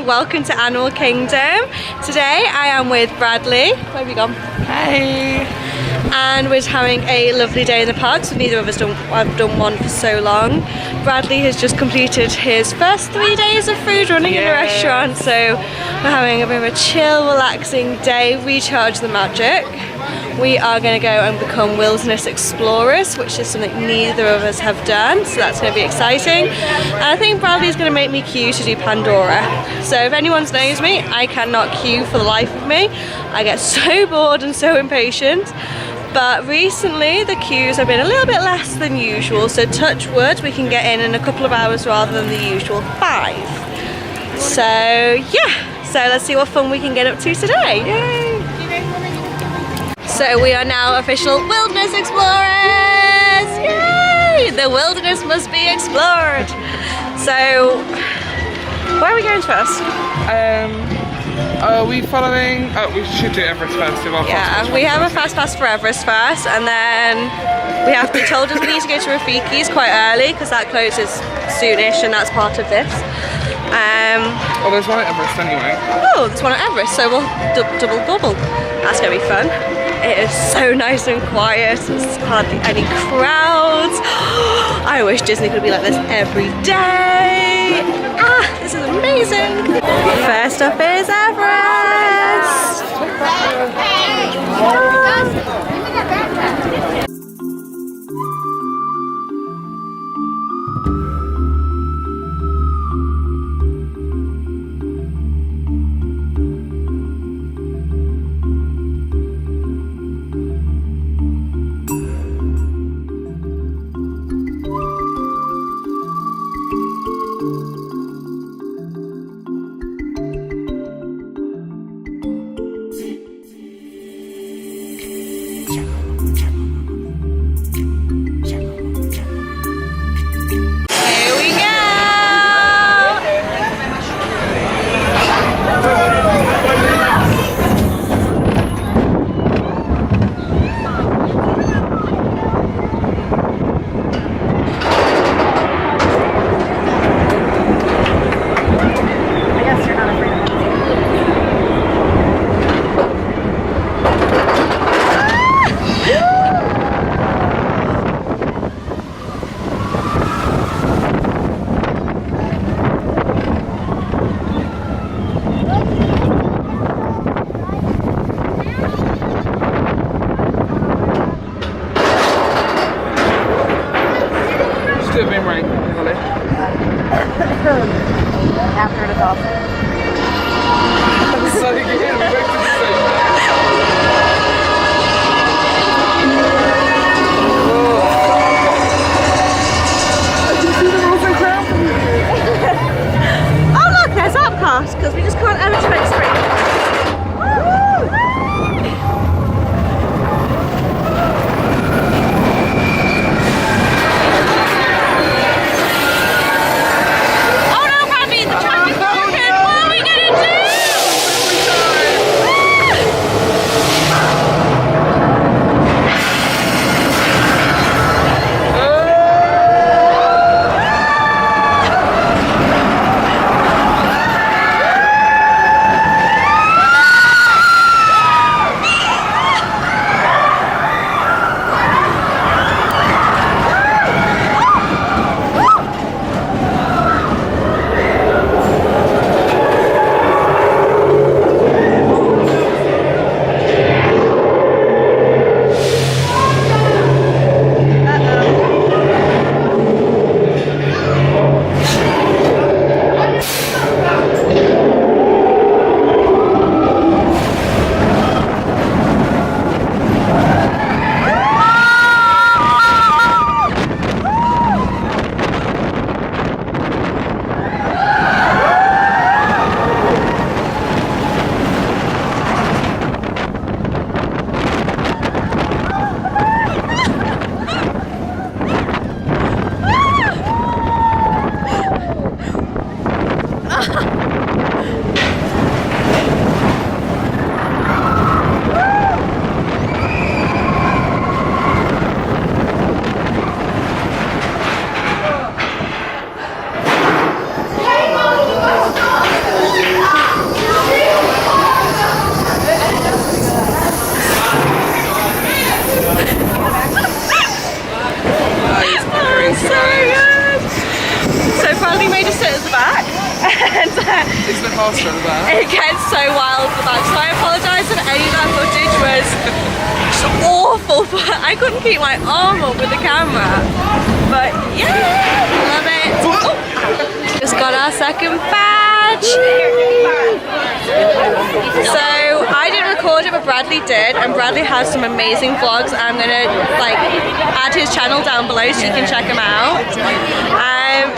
welcome to Animal Kingdom. Today I am with Bradley. Where have you gone? Hey! And we're having a lovely day in the park, so neither of us have done one for so long. Bradley has just completed his first 3 days of food running in a restaurant, so we're having a bit of a chill, relaxing day, recharge the magic. We are going to go and become wilderness explorers, which is something neither of us have done, so that's going to be exciting. And I think Bradley's going to make me queue to do Pandora. So if anyone knows me, I cannot queue for the life of me. I get so bored and so impatient. But recently the queues have been a little bit less than usual, so touch wood, we can get in a couple of hours rather than the usual 5. So yeah, so let's see what fun we can get up to today. Yay! So we are now official wilderness explorers! Yay! The wilderness must be explored. So, where are we going first? Are we following? Oh, we should do Everest first. Yeah, we have a fast pass for Everest first, and then we have been told that we need to go to Rafiki's quite early because that closes soonish, and that's part of this. Oh, there's one at Everest anyway. Oh, there's one at Everest, so we'll double bubble. That's gonna be fun. It is so nice and quiet. There's hardly any crowds. I wish Disney could be like this every day. Ah, this is amazing. First up is Everest. After it is awesome. Oh look, there's Epcot, because we just can't ever turn straight. Oh no, Bradley, the traffic's broken! What are we gonna do? made us sit at the back. And Isn't it faster at the back? it gets so wild at the back, so I apologise if any of that footage was just awful, but I couldn't keep my arm up with the camera. But yeah, love it. Oh. Just got our second badge. So I didn't record it, but Bradley did, and Bradley has some amazing vlogs. I'm gonna like add his channel down below so you can check him out.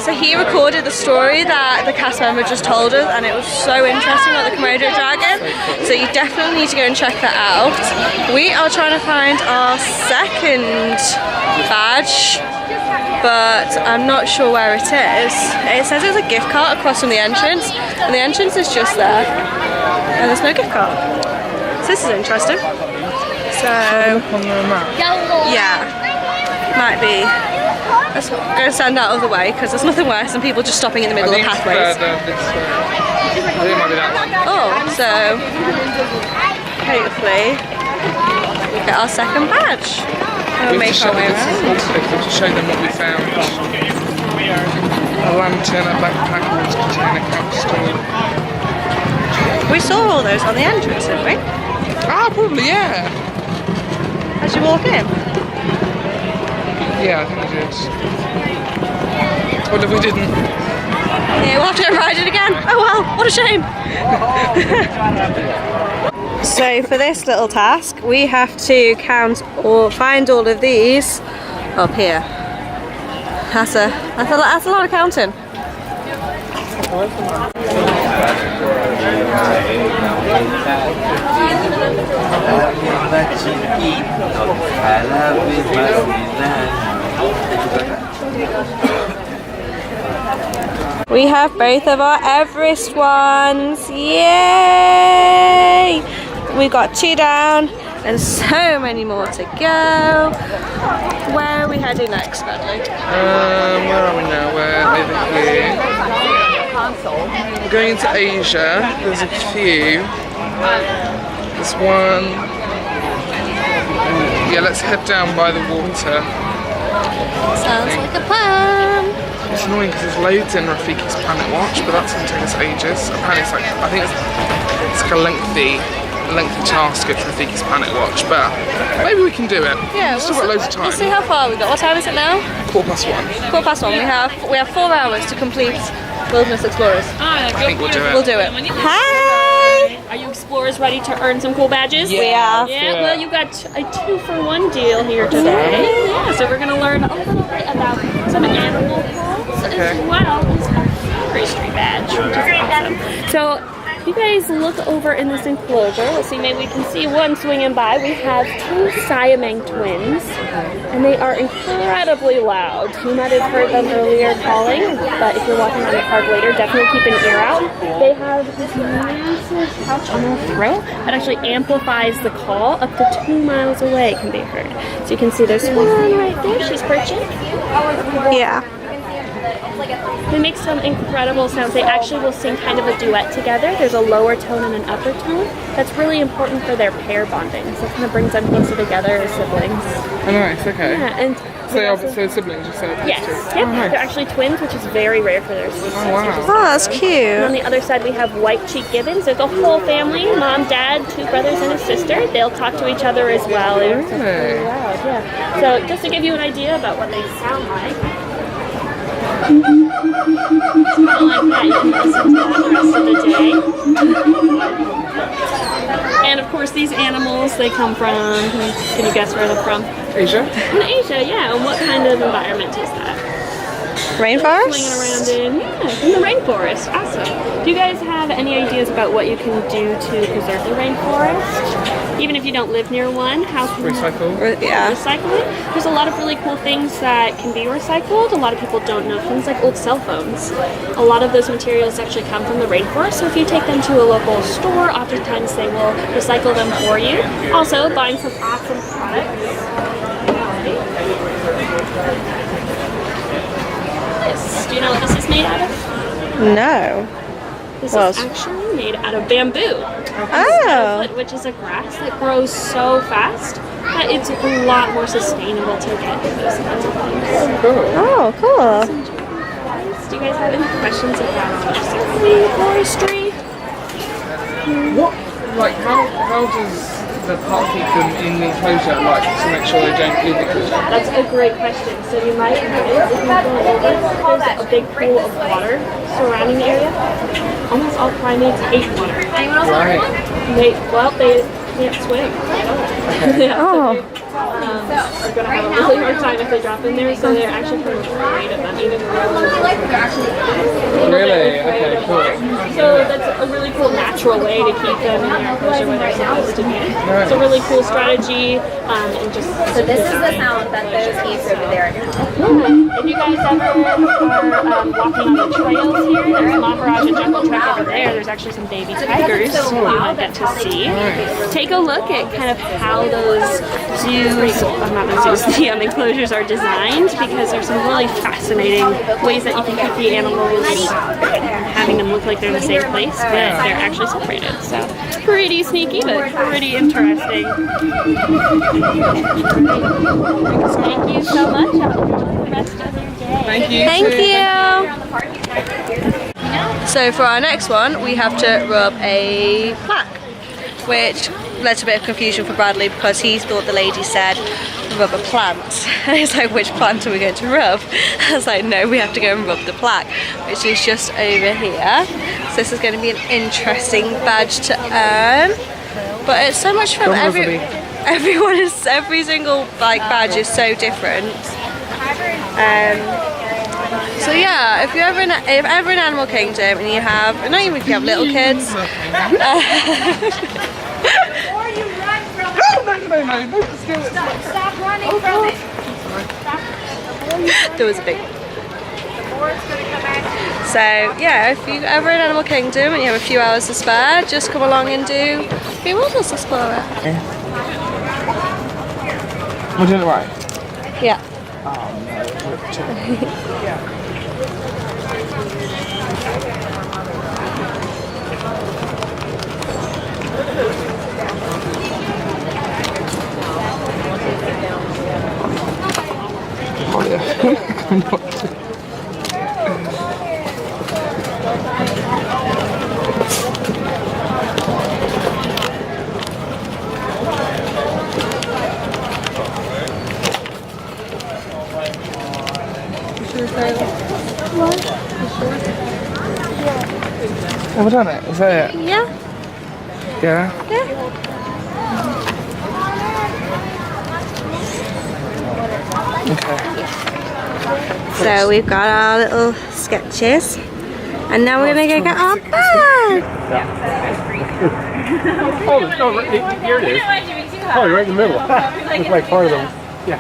So he recorded the story that the cast member just told us, and it was so interesting about the Komodo dragon. So you definitely need to go and check that out. We are trying to find our second badge, but I'm not sure where it is. It says there's a gift cart across from the entrance, and the entrance is just there, and there's no gift cart. So this is interesting. So On the map. yeah, might be. Let's go and stand out of the way because there's nothing worse than people just stopping in the middle of pathways. I think it might be that one. Oh, so hopefully we'll get our second badge. And we'll make our way around. To show them what we found. A lantern, a backpack, a water container, camp stool. We saw all those on the entrance, didn't we? Ah, probably, yeah. As you walk in. Yeah, I think we did. What if we didn't? Yeah, we'll have to go ride it again. Oh well, what a shame. So for this little task, we have to count or find all of these up here. That's a lot of counting. We have both of our Everest ones. Yay! We got 2 down and so many more to go. Where are we heading next, Bradley? Where are we now? We're over here. We're going into Asia. There's a few. There's one. Yeah, let's head down by the water. Sounds like a plan. It's annoying because there's loads in Rafiki's Planet Watch, but that's going to take us ages. Apparently it's like, I think it's like a lengthy task at Rafiki's Planet Watch, but maybe we can do it. Yeah, we've still got loads of time. We'll see how far we got. What time is it now? 1:15. 1:15. We have 4 hours to complete Wilderness Explorers. I think we'll do it. We'll do it. Hi! Are you explorers ready to earn some cool badges? We are. Yeah, well, you got a 2-for-1 deal here today. Yeah, so we're going to learn a little bit about some animal calls as well as a forestry badge, which is awesome. So, if you guys look over in this enclosure, let's see, maybe we can see one swinging by. We have 2 Siamang twins, and they are incredibly loud. You might have heard them earlier calling, but if you're walking around the park later, definitely keep an ear out. They have this massive pouch on their throat that actually amplifies the call up to 2 miles away can be heard. So you can see there's one right there, she's perching. Yeah. They make some incredible sounds. They actually will sing kind of a duet together. There's a lower tone and an upper tone. That's really important for their pair bonding. So it kind of brings them closer together as siblings. Oh, nice, okay. Yeah, and So siblings, you said? yes, Oh, yep. nice. They're actually twins, which is very rare for their species. Oh, wow. Oh, that's And on cute. the other side, we have white-cheeked gibbons. There's a whole family, mom, dad, 2 brothers, and a sister. They'll talk to each other as well. They're Really? loud, yeah. So just to give you an idea about what they sound like. It's kind of like that. You can listen to that the rest of the day. And of course, these animals, they come from, can you guess where they're from? Asia? In Asia, yeah. And what kind of environment is that? Rainforest? Swinging around in the rainforest. Awesome. Do you guys have any ideas about what you can do to preserve the rainforest? Even if you don't live near one, how can you Recycle? Yeah. recycle it? There's a lot of really cool things that can be recycled. A lot of people don't know things like old cell phones. A lot of those materials actually come from the rainforest, so if you take them to a local store, oftentimes they will recycle them for you. Also, buying some awesome products. Do you know what this is made out of? No. This Well, is actually made out of bamboo. Oh. Which is a grass that grows so fast that it's a lot more sustainable to get those kinds of things. Cool. Oh, cool. Enjoy, guys. Do you guys have any questions about forestry? How does the park keep them in the enclosure, like, to make sure they don't leave the enclosure? That's a great question. So you might notice if you go over, there's a big pool of water surrounding the area. Almost all primates hate water. Right. They can't swim. Oh. Are going to have a really hard time if they drop in there, so they're actually pretty afraid of them, even Really? Okay, cool. So that's a really cool natural way to keep them in their enclosure where they're supposed to be. It's a really cool strategy, and just So this is the sound that those geese over there do. if you guys ever are walking on the trails here, there's Maharaja Jungle Trek over there. There's actually some baby tigers you might get to see. Take a look at kind of how those zoos, not the zoos, the enclosures are designed, because there's some really fascinating ways that you can keep the animals, having them look like they're in the same place, but they're actually separated. So pretty sneaky, but pretty interesting. Thank you so much. Enjoy the rest of your day. Thank you. Thank you. So for our next one, we have to rub a plaque, which led to a bit of confusion for Bradley because he thought the lady said rub a plant. And he's like, which plant are we going to rub? I was like, no, we have to go and rub the plaque, which is just over here. So this is going to be an interesting badge to earn. But it's so much fun. Every single like badge is so different. So yeah, if you're ever in Animal Kingdom and you have, not even if you have little kids. No, Stop running from it. There was a big one. So yeah, if you're ever in Animal Kingdom and you have a few hours to spare, just come along and do Be Wilderness Explorer. we're doing it right. Yeah. Oh yeah. Have we done it? Is that it? Yeah. Yeah? Yeah. Okay. So we've got our little sketches, and now we're gonna go get our bag. Oh, no, here it is. Oh, you're right in the middle. It's like part of the,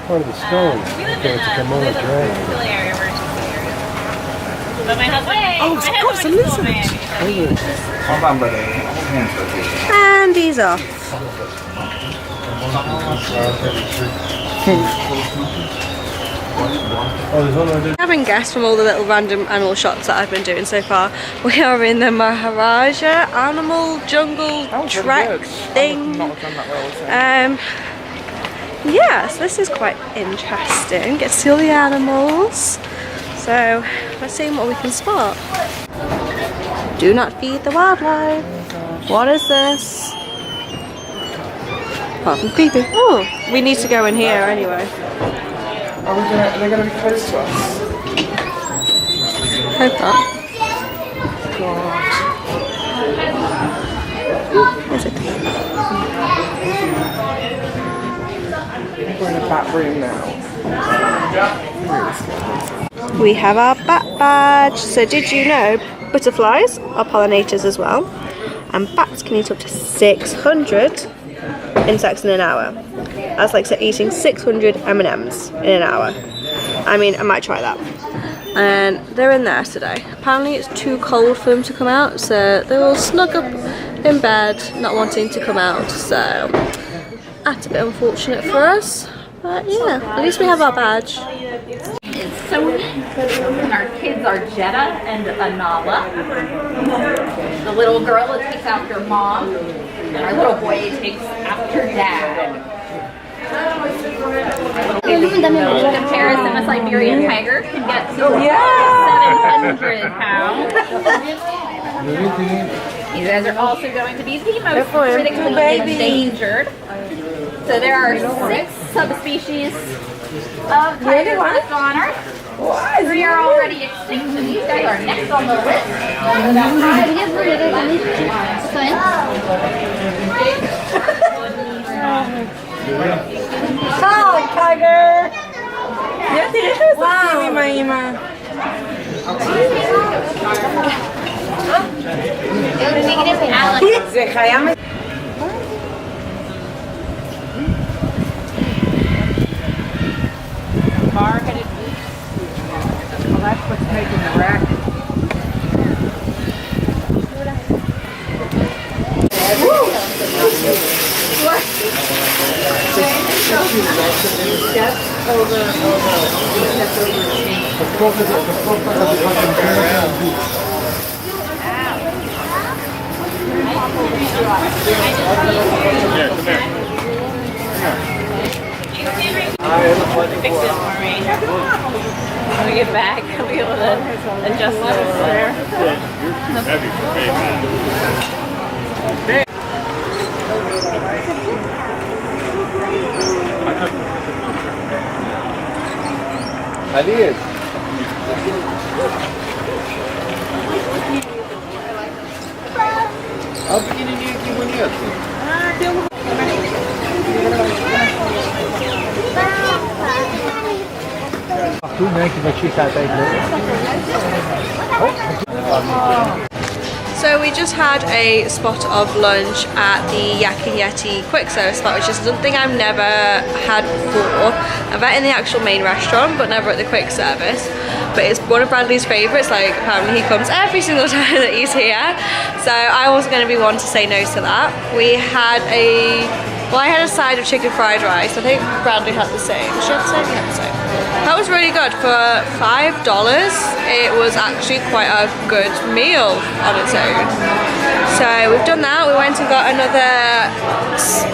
part of the stone. It's a Komodo dragon. Oh, of course, a lizard. And he's off. Having guessed from all the little random animal shots that I've been doing so far, we are in the Maharaja Animal Jungle Trek thing. Yes, this is quite interesting. Get to see all the animals. So let's see what we can spot. Do not feed the wildlife. What is this? Apart from creepy. Oh, we need to go in here anyway. Are they going to be close to us? Hope not. Is it? We're in a bat room now. We have our bat badge. So did you know butterflies are pollinators as well, and bats can eat up to 600 insects in an hour. That's like eating 600 M&Ms in an hour. I mean, I might try that. And they're in there today. Apparently it's too cold for them to come out, so they're all snug up in bed, not wanting to come out. So that's a bit unfortunate for us. But yeah, at least we have our badge. It's so neat. And our kids are Jetta and Anala. The little girl that takes after mom, and our little boy takes after dad. In comparison, a Siberian tiger can get to 700 pounds. These guys are also going to be the most critically endangered. So there are 6 subspecies of tigers left on Earth. 3 are already extinct, and these guys are next on the list. Hi, tiger! Wow! Well, that's what's making the racket. When we get back, I'll be able to adjust it over there. Alice. А pequenininho que bonito. Tudo bem que vai ficar até So we just had a spot of lunch at the Yak and Yeti quick service spot, which is something I've never had before. I've had it in the actual main restaurant, but never at the quick service. But it's one of Bradley's favourites, like apparently he comes every single time that he's here. So I wasn't going to be one to say no to that. We had I had a side of chicken fried rice. I think Bradley had the same. She had the same? Yeah, the same. That was really good. For $5, it was actually quite a good meal on its own. So we've done that. We went and got another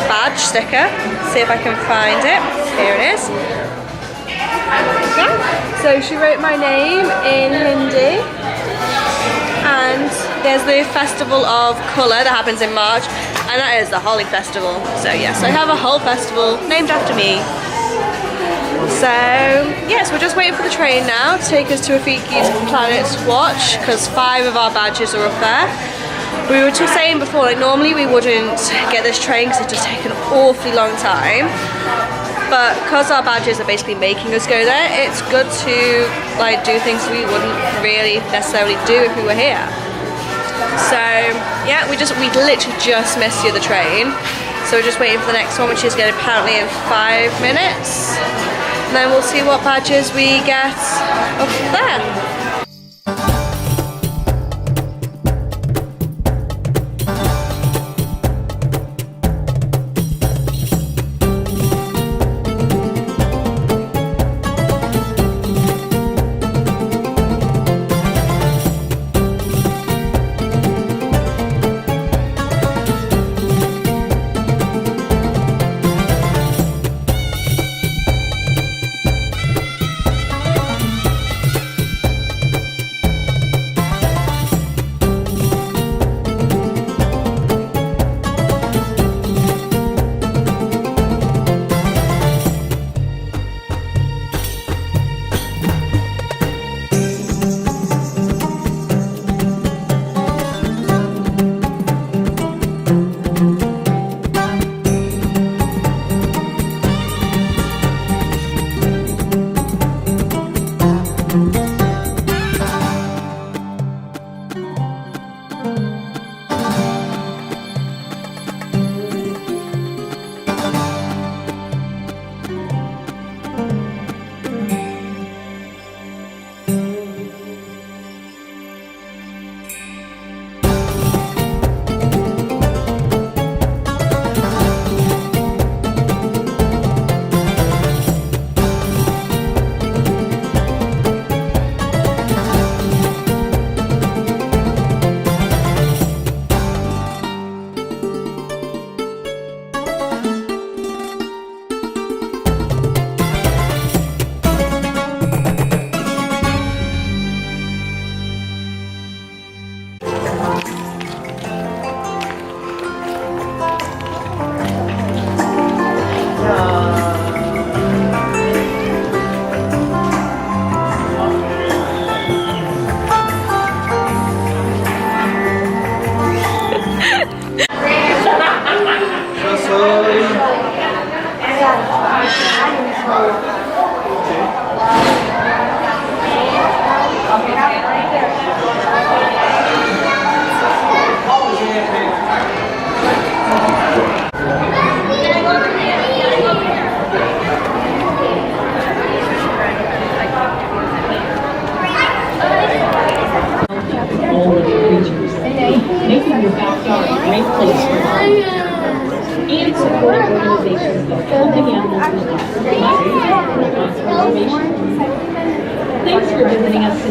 badge sticker. See if I can find it. Here it is. Yeah. So she wrote my name in Hindi. And there's the Festival of Colour that happens in March. And that is the Holi Festival. So yes, I have a whole festival named after me. So yes, we're just waiting for the train now to take us to Rafiki's Planet Watch, because 5 of our badges are up there. We were just saying before, like normally we wouldn't get this train because it just take an awfully long time. But because our badges are basically making us go there, it's good to like do things we wouldn't really necessarily do if we were here. So yeah, we literally just missed the other train. So we're just waiting for the next one, which is going to apparently in 5 minutes. And then we'll see what badges we get up there.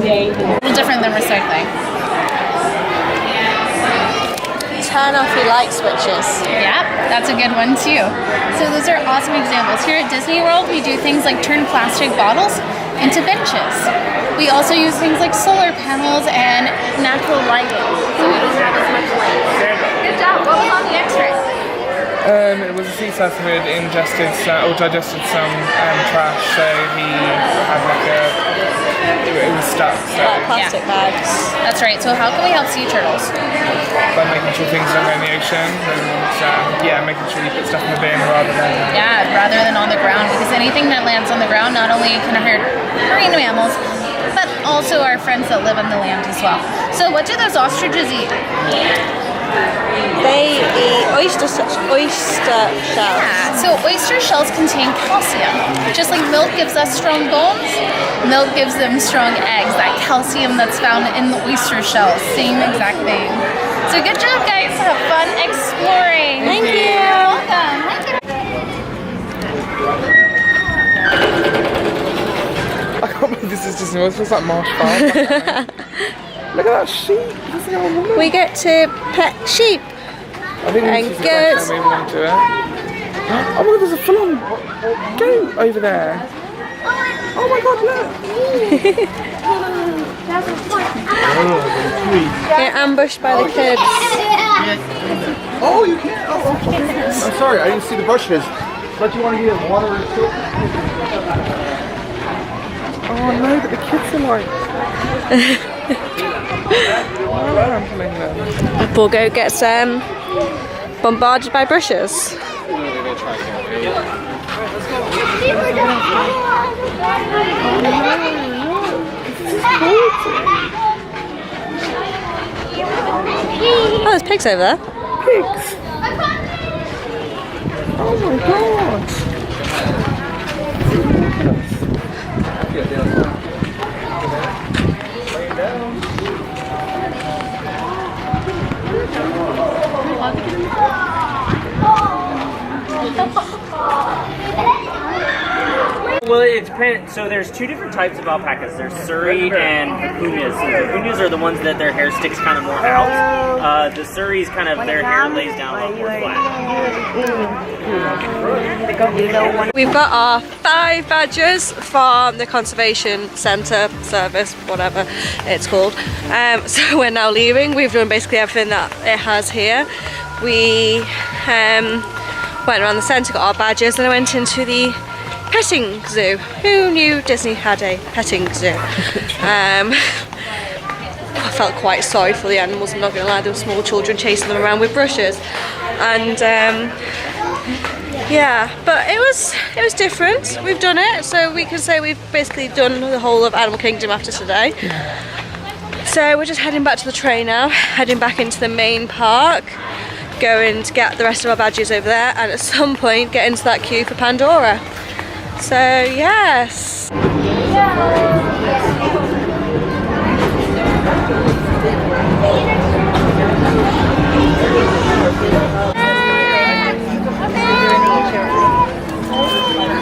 little different than recycling. Turn off your light switches. Yeah, that's a good one too. So those are awesome examples. Here at Disney World, we do things like turn plastic bottles into benches. We also use things like solar panels and natural lighting, so we don't have as much light. Good job. What was on the X-ray? It was a sea turtle who had ingested or digested some trash, so he had like it was stuck. So Like plastic bags. That's right. So how can we help sea turtles? by making sure things don't go in the ocean, and yeah, making sure you put stuff in the bin rather than on the ground, because anything that lands on the ground not only can hurt marine mammals, but also our friends that live on the land as well. So what do those ostriches eat? They eat oyster shells. Yeah, so oyster shells contain calcium. Just like milk gives us strong bones, milk gives them strong eggs. That calcium that's found in the oyster shells, same exact thing. So good job, guys. Have fun exploring. Thank you. You're welcome. I can't believe this is Disney World. It feels like Marsh Farm. Look at that sheep. We get to pet sheep. I think And this is the first time we want to do it. Oh my god, there's a full-on goat over there. Oh my god, look. Get ambushed by the kids. Oh, you can't. Oh, okay. I'm sorry, I didn't see the bushes. But you want to get water and soup? Oh no, but the kids are like... trampling them. Poor goat gets bombarded by brushes. Oh, there's pigs over there. Pigs! Oh my god! Well, it depends. So there's two different types of alpacas. There's Surrey and Vicuñas. So Vicuñas are the ones that their hair sticks kind of more out. The Surreys kind of, their hair lays down a lot more flat. We've got our 5 badges from the Conservation Centre Service, whatever it's called. So we're now leaving. We've done basically everything that it has here. We went around the centre, got our badges, and I went into the petting zoo. Who knew Disney had a petting zoo? I felt quite sorry for the animals, I'm not going to lie. There were small children chasing them around with brushes, and yeah, but it was different. We've done it, so we can say we've basically done the whole of Animal Kingdom after today. So we're just heading back to the train now, heading back into the main park, going to get the rest of our badges over there, and at some point get into that queue for Pandora. So yes.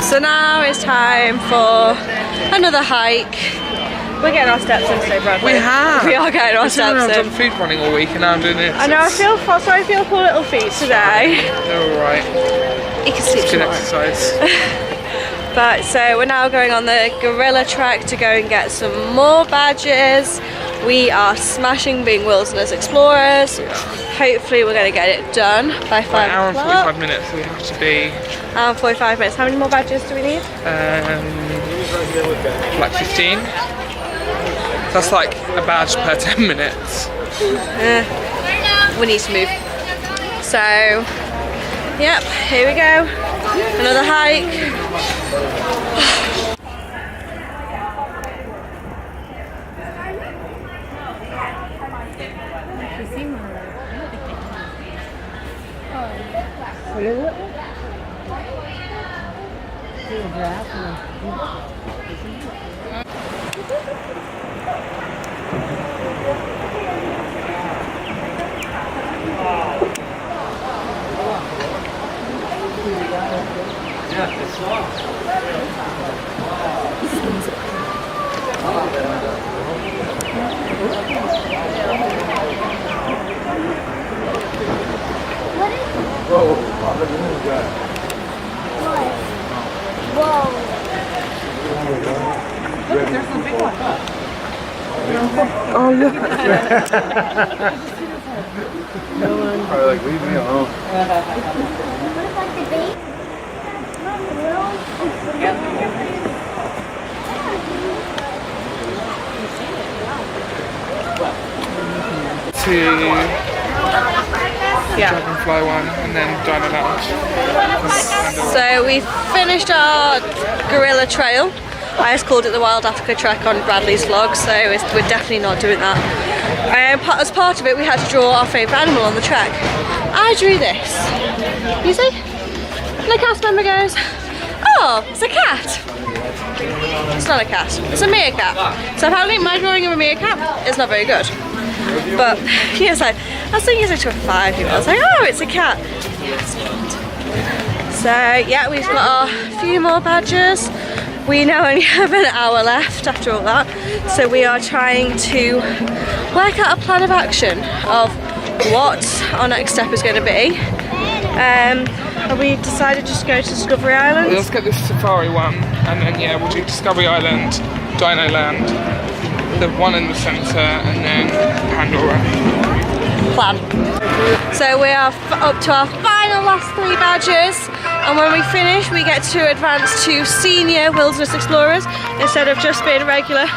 So now it's time for another hike. We're getting our steps in today, Brad. We have! We are getting our steps I've done in. food running all week and now I'm doing it. I know, I feel sorry for your poor little feet today. They're alright. You can sleep It's good tomorrow. exercise. But so we're now going on the gorilla trek to go and get some more badges. We are smashing being wilderness explorers. Hopefully we're going to get it done by 5 An hour and o'clock. 45 minutes, so we have to be... Hour and 45 minutes. How many more badges do we need? like 15. That's like a badge per 10 minutes. We need to move. So, yep, here we go. Another hike. Oh yeah. Probably like, leave me alone. To Dragonfly one and then Dino Lounge. So we finished our gorilla trail. I just called it the Wild Africa Trek on Bradley's vlog, so we're definitely not doing that. As part of it, we had to draw our favourite animal on the trek. I drew this. You see? And the cast member goes, "Oh, it's a cat." It's not a cat, it's a meerkat. So apparently my drawing of a meerkat is not very good. But he was like, I was thinking it's to a 5-year-old. I was like, oh, it's a cat. So yeah, we've got a few more badges. We now only have an hour left after all that. So we are trying to work out a plan of action of what our next step is going to be. And we decided just to go to Discovery Island. Let's get this safari one, and then yeah, we'll do Discovery Island, Dino Land, the one in the centre, and then Pandora. Plan. So we are up to our final last 3 badges, and when we finish we get to advance to Senior Wilderness Explorers instead of just being regular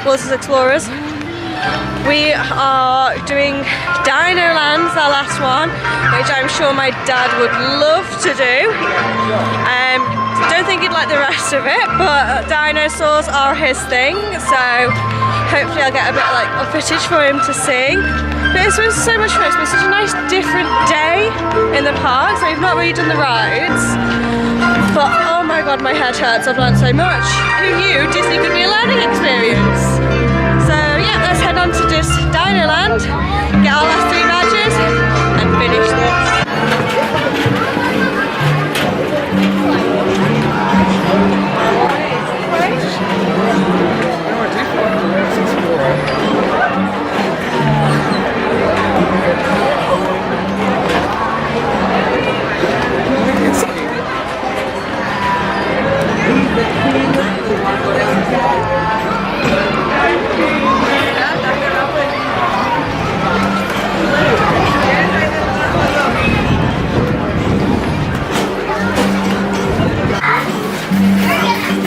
Wilderness Explorers. We are doing Dino Land's our last one, which I'm sure my dad would love to do. Don't think he'd like the rest of it, but dinosaurs are his thing, so hopefully I'll get a bit of footage for him to see. But this was so much fun. It's been such a nice different day in the park, so we've not really done the rides. But oh my god, my head hurts, I've learned so much. Who knew Disney could be a learning experience? So yeah, let's head on to this Dino Land, get our last 3 badges, and finish this.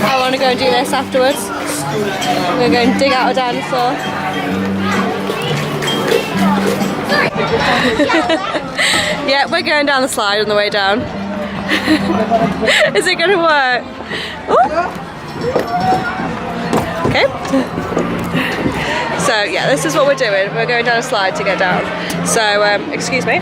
I want to go and do this afterwards. I'm going to go and dig out a dinosaur. Yeah, we're going down the slide on the way down. Is it going to work? Ooh. Okay. So yeah, this is what we're doing. We're going down a slide to get down. So, excuse me.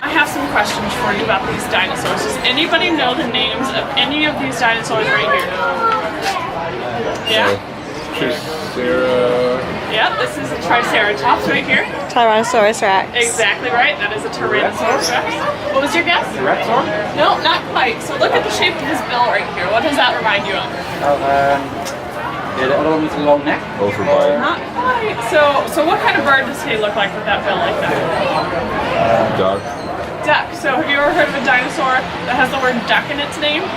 I have some questions for you about these dinosaurs. Does anybody know the names of any of these dinosaurs right here? Yeah? Yeah, this is a Triceratops right here. Tyrannosaurus Rex. Exactly right. That is a Tyrannosaurus Rex. What was your guess? Raptor? No, not quite. So look at the shape of his bill right here. What does that remind you of? Yeah, the other one with a long neck. Overbite. Not quite. So what kind of bird does he look like with that bill like that? Dog. Duck. So have you ever heard of a dinosaur that has the word duck in its name?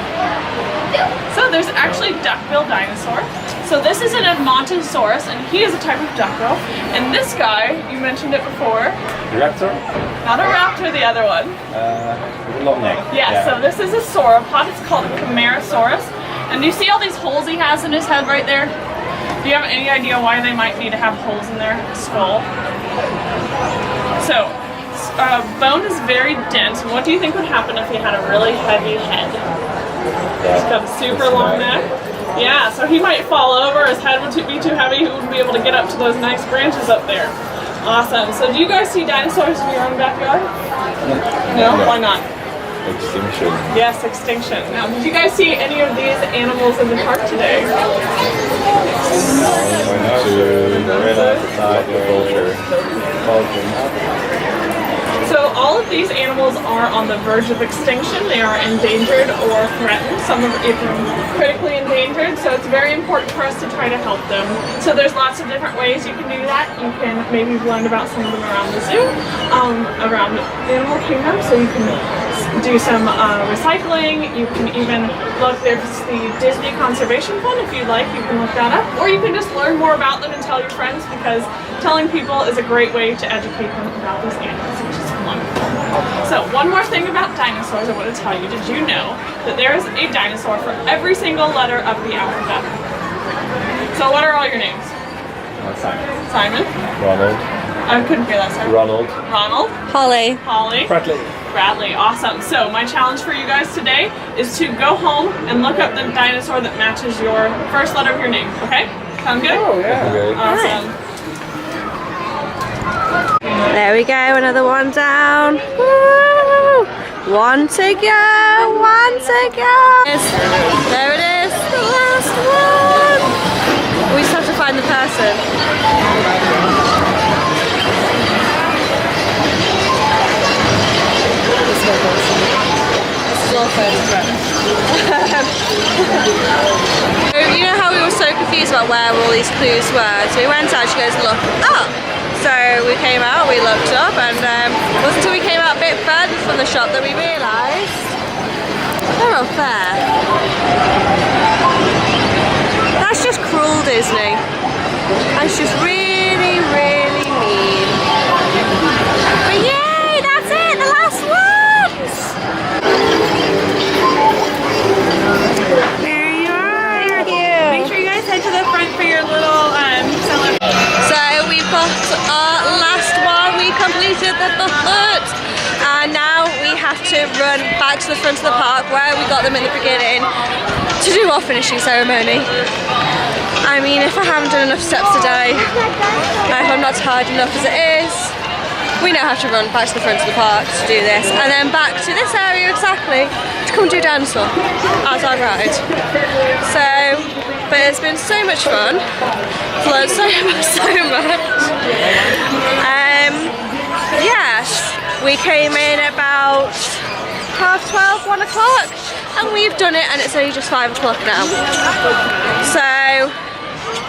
So there's actually duck-billed dinosaur. So this is an Edmontosaurus, and he is a type of duckbill. And this guy, you mentioned it before. The raptor? Not a raptor, the other one. With a long neck. Yeah, so this is a sauropod. It's called a Camarasaurus. And do you see all these holes he has in his head right there? Do you have any idea why they might need to have holes in their skull? So, bone is very dense. What do you think would happen if he had a really heavy head? He's got a super long neck. Yeah, so he might fall over, his head would be too heavy, he wouldn't be able to get up to those nice branches up there. Awesome. So do you guys see dinosaurs in your own backyard? No? Why not? Extinction. Yes, extinction. Now, did you guys see any of these animals in the park today? So all of these animals are on the verge of extinction. They are endangered or threatened. Some are even critically endangered. So it's very important for us to try to help them. So there's lots of different ways you can do that. You can maybe learn about some of them around the zoo, around the animal kingdom. So you can do some recycling. You can even look, there's the Disney Conservation Fund if you'd like, you can look that up. Or you can just learn more about them and tell your friends, because telling people is a great way to educate them about these animals, which is wonderful. So one more thing about dinosaurs I want to tell you. Did you know that there is a dinosaur for every single letter of the alphabet? So what are all your names? Simon. Simon? Ronald. I couldn't hear that, sorry. Ronald. Ronald? Holly. Holly? Bradley. Bradley, awesome. So my challenge for you guys today is to go home and look up the dinosaur that matches your first letter of your name, okay? Sound good? Oh, yeah. Okay. Awesome. There we go, another one down. Woo! One to go, one to go. There it is, the last one. We just have to find the person. This is all photographed. You know how we were so confused about where all these clues were? So we went out, she goes, look up. So we came out, we looked up, and it wasn't until we came out a bit further from the shop that we realised they're up there. That's just cruel, Disney. That's just really, really mean. But yay, that's it, the last ones! There you are. Thank you. Make sure you guys head to the front for your little celebration. So we've got our last one, we completed the hut, and now we have to run back to the front of the park where we got them in the beginning to do our finishing ceremony. I mean, if I haven't done enough steps today, and if I'm not tired enough as it is, we now have to run back to the front of the park to do this, and then back to this area exactly to come and do dinosaur as I ride. So, but it's been so much fun. I've learned so much. Yes, we came in about 12:30, 1 o'clock, and we've done it, and it's only just 5 o'clock now. So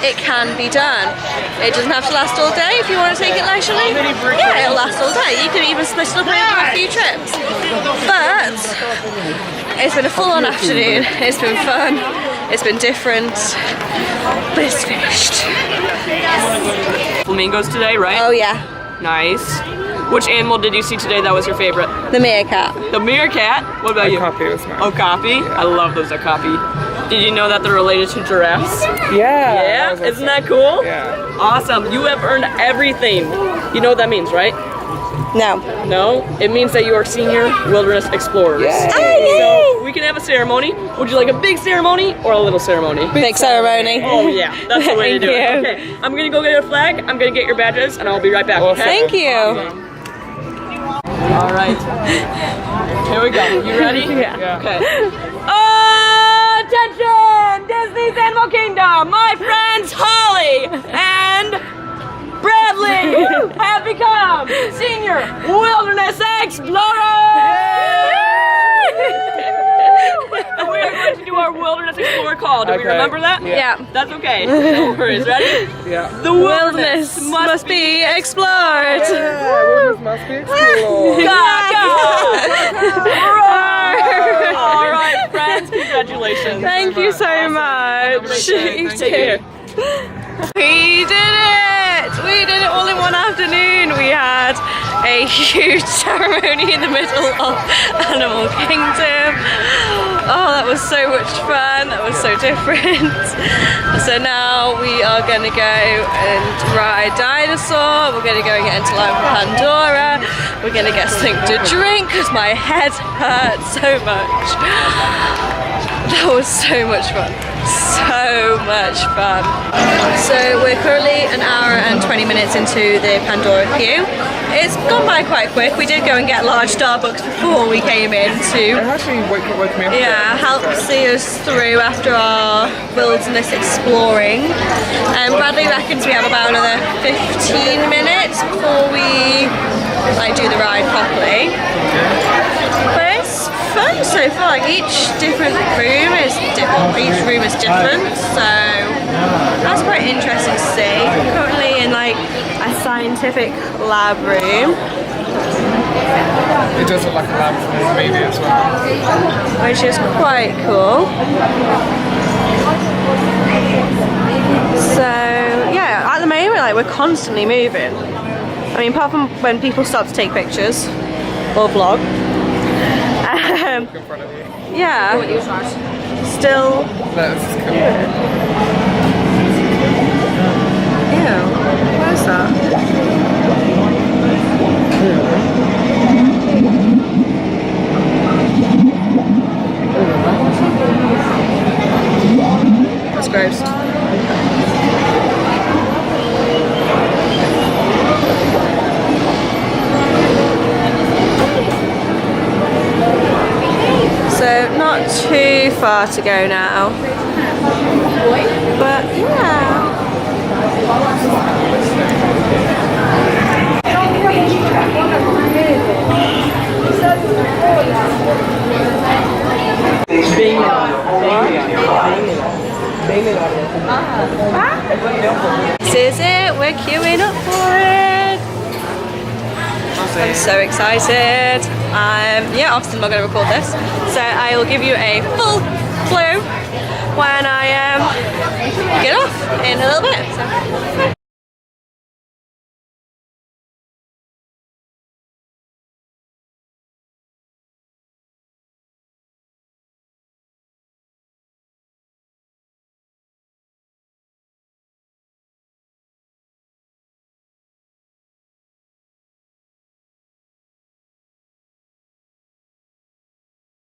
it can be done. It doesn't have to last all day if you want to take it leisurely. Yeah, it'll last all day. You can even split it up into a few trips. But it's been a full-on afternoon. It's been fun. It's been different. But it's finished. Yes. Flamingos today, right? Oh yeah. Nice. Which animal did you see today that was your favorite? The meerkat. The meerkat? What about you? Okapi was mine. Okapi? I love those Okapi. Did you know that they're related to giraffes? Yeah. Yeah? Isn't that cool? Yeah. Awesome. You have earned everything. You know what that means, right? No. No? It means that you are senior wilderness explorers. Yay. So we can have a ceremony. Would you like a big ceremony or a little ceremony? Big ceremony. Oh yeah, that's the way to do it. Thank you. Okay, I'm gonna go get a flag. I'm gonna get your badges, and I'll be right back. Awesome. Okay? Thank you. Awesome. All right. Here we go. You ready? Yeah. Okay. Attention! Disney's Animal Kingdom. My friends Holly and Bradley have become senior wilderness explorers. And we are going to do our wilderness explorer call. Do we remember that? Yeah. That's okay. No worries. Ready? Yeah. The wilderness must be explored. Yeah, wilderness must be explored. All right, friends. Congratulations. Thank you so much. You Take care. We did it! We did it all in one afternoon. We had a huge ceremony in the middle of Animal Kingdom. Oh, that was so much fun. That was so different. So now we are going to go and ride Dinosaur. We're going to go and get into line for Pandora. We're going to get something to drink because my head hurts so much. That was so much fun. So much fun. So we're currently an hour and 20 minutes into the Pandora queue. It's gone by quite quick. We did go and get large Starbucks before we came in to It actually woke me up. help see us through after our wilderness exploring. Bradley reckons we have about another 15 minutes before we do the ride properly. But it's fun so far. Like each room is different, so that's quite interesting to see. We're currently in like a scientific lab room. It does look like a lamp from the movie as well. Which is quite cool. So yeah, at the moment, like, we're constantly moving. I mean, apart from when people start to take pictures or vlog. In front of you. Yeah. Still. That's cool. Ew. What is that? That's gross. So not too far to go now, but yeah. This is it, we're queuing up for it. I'm so excited. Yeah, obviously I'm not going to record this, so I will give you a full clue when I get off in a little bit.